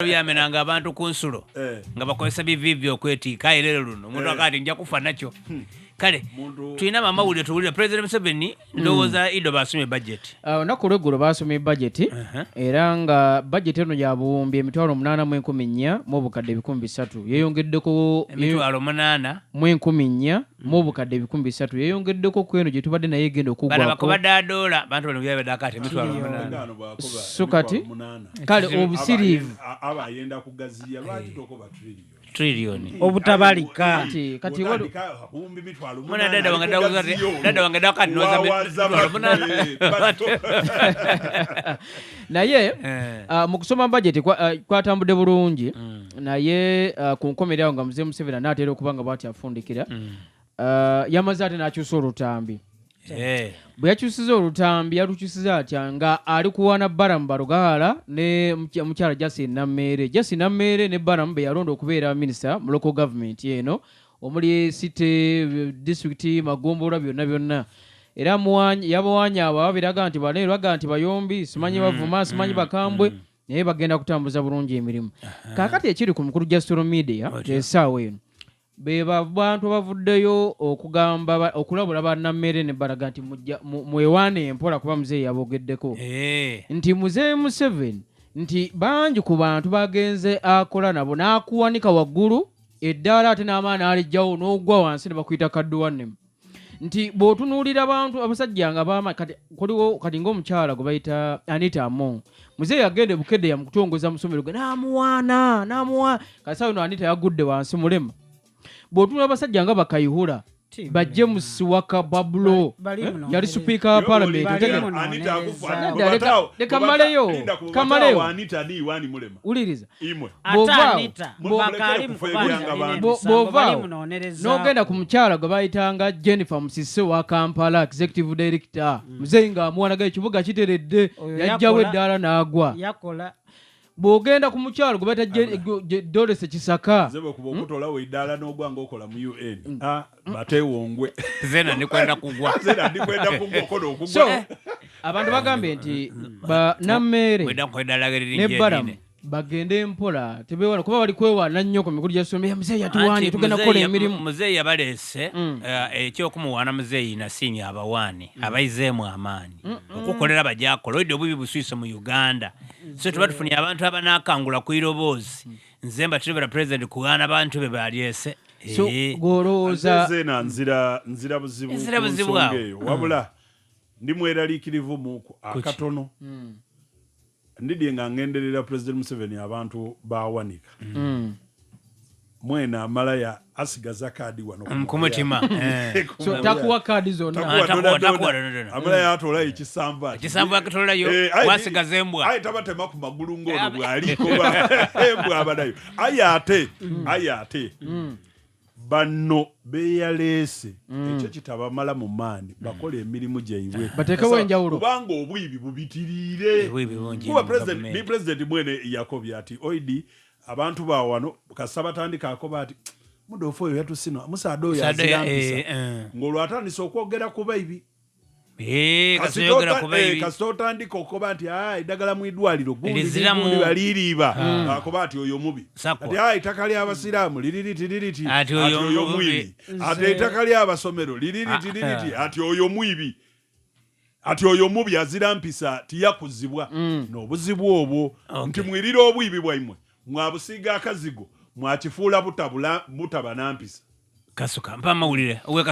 byamenanga abantu ku nsulo nga bakozesa bivivyo okwetiika erero luno omuntu akati nja kufa nakyo kale tulina amawulire tuwulira President Museveni ndowooza Ido basomye budget olunaku lw'eggulo basomye budget era nga budget eno ya buwumbi emitwalo 8,400 mu obukadde 300 yeeyongeddeko emitwalo 8,400 mu obukadde 300 yeeyongeddeko ku eno gye tubadde naye egenda okuggwako bakubadde adoola abantu bano byabadde akati emitwalo 8 so kati kale obusiriivu abayenda kugaziya lwaki tokoba trillion obutabalika kati mwana dada wange dakati noza naye mu kusoma budget kwatambudde bulungi naye ku nkomerero awo nga Mzee Museveni anaatera okuba nga bw'ati afundikira yamaze ate n'akyusa olutambi bwe yakyusiza olutambi yalukyusiza atya nga ali kuwaana Baramu Barugaala ne mukyala Justin Nammere ne Baramu be yalonda okubeera minisita mu local government eno omuli City district Magombola byonna era yabawaanya abo babiraga nti baleeraga nti bayombi simanyi bavuma simanyi bakambwe naye bagenda kutambuza bulungi emirimu kaakati ekiri ku mukulu Justin Media tesaawa eno beba bantu bavuddeyo okugamba okulabula bannammere ne baraga nti mwewaane empola kuba muzeeyi yabogeddeko nti Mzee Museveni nti bangi ku bantu bagenze akola nabo n'akuwanika waggulu eddaala ate n'amaani alijjawo n'ogwa wansi ne bakuyita kadduwannemu nti bw'otunuulira abantu abasajja nga baama kuliwo kati ng'omukyala gwe bayita Anita Among muzeeyi agenda bukedde yamukutongoza musomero gwe n'amuwaana kasaawe no Anita yagudde wansi mulema bw'otunula abasajja nga bakayihura bajje mu Siwaka Babulo yali sipiika wa palamenti leka mmaleyo uliriza bw'ova n'ogenda ku mukyala gwe bayitanga Jennifer Musisi wa Kampala executive director muzeeyi ng'amuwanaga ekibuga kiteredde yajjawo eddaala n'agwa bw'ogenda ku mukyalo gwe bayita Dorese Kisaka zebo kuba okutolawo eddaala n'ogwanga okola mu UN bateewongwe zena ndikwenda kugwa okola okugwa so abantu bagambe nti Nammere ne Baramu bagende mpola tebeewala kuba bali kwewaana nnyo ku mikulu gy'essomero muzeeyi yatuwaanye tugenda kukola emirimu muzeeyi yabaleese ekyokumuwaana muzeeyi nasiimya abawaani abayizeemu amaanyi okukolera bajakola olidde obubi buswise mu Uganda so tuba tufunye abantu abanaakangula ku iroboozi nze mbaterebera President kuwaana abantu be balyese so golowooza zena nzira buzibu nsonga eyo wabula ndi mweraliikirivu mu akatono ndidye nga ngenderera President Museveni abantu bawanika mwena amalaya asigaza kaadi wano kumutima so takuwa kaadi zonna amalaya atola ekisambu akitolayo wasigaza embwa ayi tabatema ku magulu ngono bwaliko embwa abadayo ayi ate bano beyaleese ekyo kitabamala mu maani bakola emirimu gyaibwe batekewo enjawulo kubanga obwibi bubitiriire kuba president mwene yakobya ati oidi abantu bawano kasa batandikaako bati mudofu oyo yatusino musaada oyo azirampisa ng'olwatandisa okwogera ku baibi kasi otandika okuba nti eddagala mu idwaliro gundi baliriiba akuba ati oyo mubi ati ettaka ly'abasiraamu liriririti ati oyo mwibi ati ettaka ly'abasomero liriririti ati oyo mwibi ati oyo mubi azirampisa tiyakuzibwa n'obuzibu obwo nti mwirira obwibi bwaimwe mwabusiiga akazigo mwakifuula butaba nampisa kasuka mpa amawulire